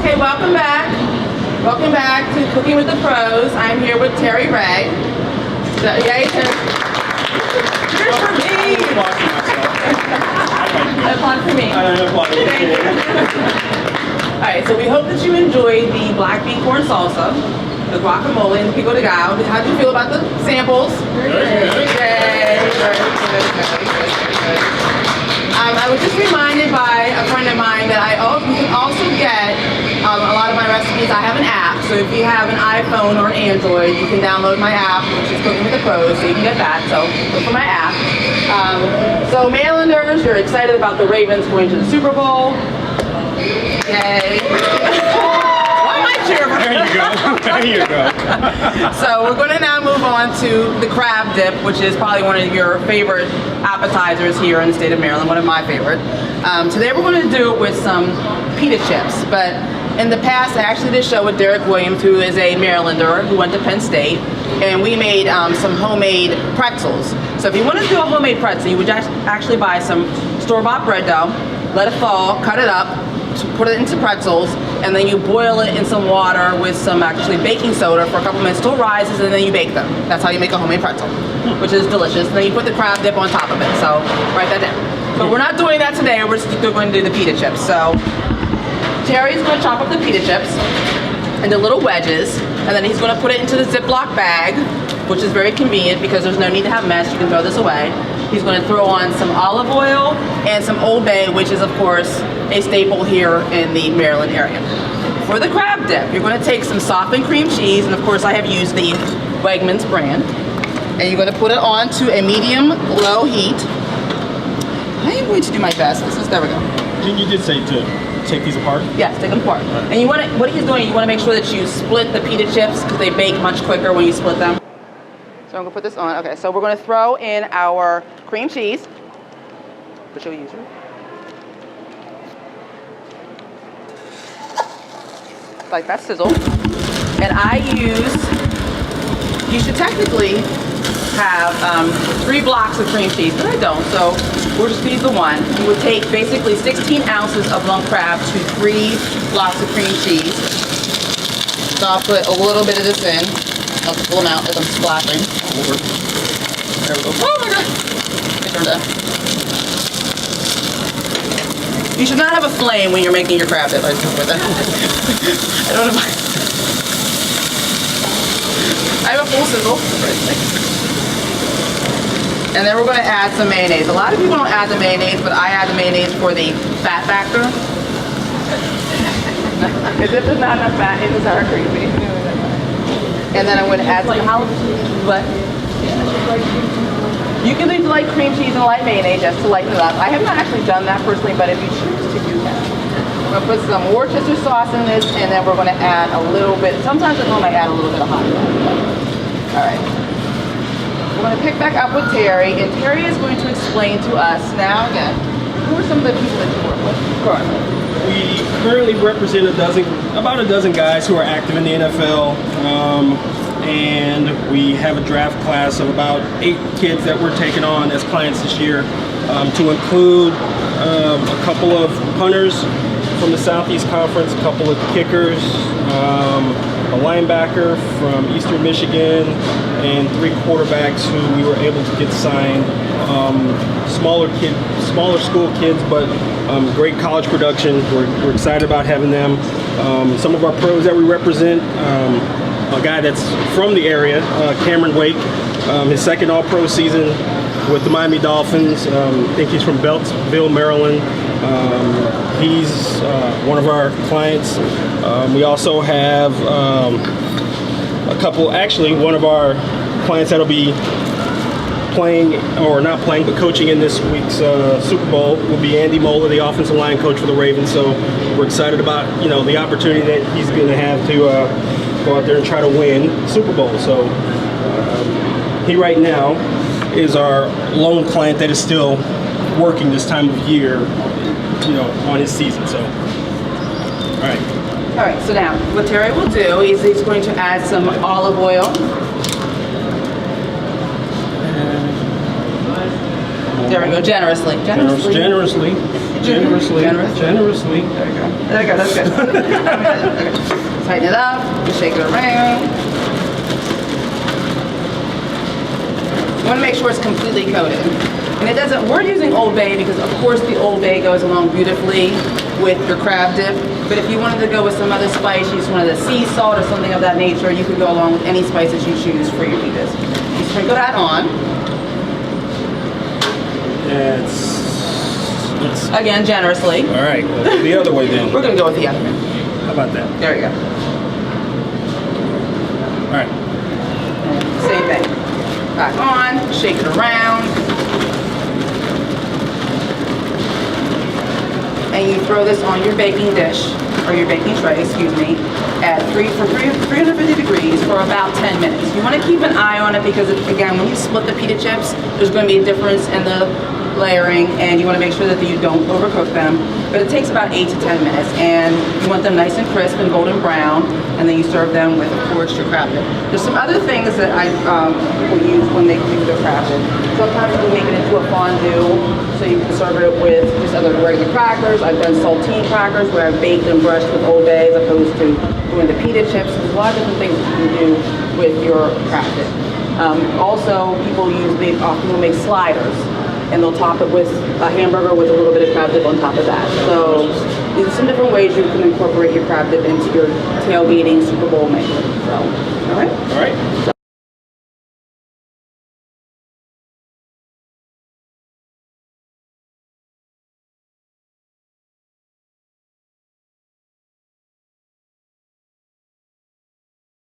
Okay, welcome back. Welcome back to Cooking with the Pros. I'm here with Terry Ray. So, yay, Terry. Here's for me. Applaud for me. Thank you. All right, so we hope that you enjoyed the black bean corn salsa, the guacamole, and the pico de gallo. How do you feel about the samples? Very good. I was just reminded by a friend of mine that you can also get a lot of my recipes. I have an app, so if you have an iPhone or an Android, you can download my app, which is Cooking with the Pros, so you can get that. So look for my app. So Marylanders, you're excited about the Ravens going to the Super Bowl. Yay. There you go. There you go. So we're going to now move on to the crab dip, which is probably one of your favorite appetizers here in the state of Maryland, one of my favorite. Today we're going to do it with some pita chips, but in the past I actually did a show with Derek Williams, who is a Marylander who went to Penn State, and we made some homemade pretzels. So if you want to do a homemade pretzel, you would actually buy some store-bought bread dough, let it fall, cut it up, put it into pretzels, and then you boil it in some water with some actually baking soda for a couple minutes till it rises, and then you bake them. That's how you make a homemade pretzel, which is delicious. And then you put the crab dip on top of it, so write that down. But we're not doing that today, we're just going to do the pita chips. So Terry's going to chop up the pita chips into little wedges, and then he's going to put it into the Ziploc bag, which is very convenient because there's no need to have mess, you can throw this away. He's going to throw on some olive oil and some Old Bay, which is of course a staple here in the Maryland area. For the crab dip, you're going to take some softened cream cheese, and of course I have used the Wegmans brand, and you're going to put it on to a medium-low heat. I am going to do my best. There we go. You did say to take these apart? Yes, take them apart. And you want to, what he's doing, you want to make sure that you split the pita chips because they bake much quicker when you split them. So I'm going to put this on. Okay, so we're going to throw in our cream cheese, which you'll use it. Like that sizzle. And I you should technically have 3 blocks of cream cheese, but I don't, so we'll just use the one. You would take basically 16 ounces of lump crab to 3 blocks of cream cheese. So I'll put a little bit of this in. Not the full amount as I'm splashing. There we go. Oh my god! It turned out. You should not have a flame when you're making your crab dip. I just with that. I don't know if I have a full sizzle. And then we're going to add some mayonnaise. A lot of people don't add the mayonnaise, but I add the mayonnaise for the fat factor. Because if there's not enough fat, it is sour creamy. And then I'm going to add some jalapeno. What? You can leave light cream cheese and light mayonnaise just to lighten it up. I have not actually done that personally, but if you choose to do that. I'm going to put some Worcester sauce in this, and then we're going to add a little bit. Sometimes at home I add a little bit of hot sauce. All right. We're going to pick back up with Terry, and Terry is going to explain to us now again, who are some of the people that you work with currently? We currently represent about a dozen guys who are active in the NFL, and we have a draft class of about 8 kids that we're taking on as clients this year, to include a couple of punters from the Southeast Conference, a couple of kickers, a linebacker from Eastern Michigan, and 3 quarterbacks who we were able to get signed. Smaller school kids, but great college production. We're excited about having them. Some of our pros that we represent, a guy that's from the area, Cameron Wake, his second All-Pro season with the Miami Dolphins. I think he's from Beltsville, Maryland. He's one of our clients. We also have a couple, actually one of our clients that'll be playing, or not playing, but coaching in this week's Super Bowl will be Andy Moeller, the offensive line coach for the Ravens. So we're excited about, the opportunity that he's going to have to go out there and try to win Super Bowl. So he right now is our lone client that is still working this time of year, on his season. So, all right. All right. So now, what Terry will do is he's going to add some olive oil. There we go. Generously. Generously. Generously. Generously. Generously. There you go. There you go. That's good. Okay. Tighten it up. You shake it around. You want to make sure it's completely coated. And it doesn't, we're using Old Bay because of course the Old Bay goes along beautifully with your crab dip. But if you wanted to go with some other spice, you just wanted a sea salt or something of that nature, you could go along with any spices you choose for your pitas. You sprinkle that on. It's Again, generously. all right. Well, the other way then. We're going to go with the other one. How about that? There we go. All right. Same thing. Back on, shake it around. And you throw this on your baking dish, or your baking tray, excuse me, at 350 degrees for about 10 minutes. You want to keep an eye on it because, again, when you split the pita chips, there's going to be a difference in the layering, and you want to make sure that you don't overcook them. But it takes about 8 to 10 minutes, and you want them nice and crisp and golden brown, and then you serve them with, of course, your crab dip. There's some other things that people use when they do their crab dip. Sometimes we make it into a fondue, so you can serve it with just other regular crackers. I've done saltine crackers where I've baked and brushed with Old Bay as opposed to doing the pita chips. There's a lot of different things that you can do with your crab dip. Also, people often make sliders, and they'll top it with a hamburger with a little bit of crab dip on top of that. So these are some different ways you can incorporate your crab dip into your tailgating Super Bowl menu. So, all right? All right. So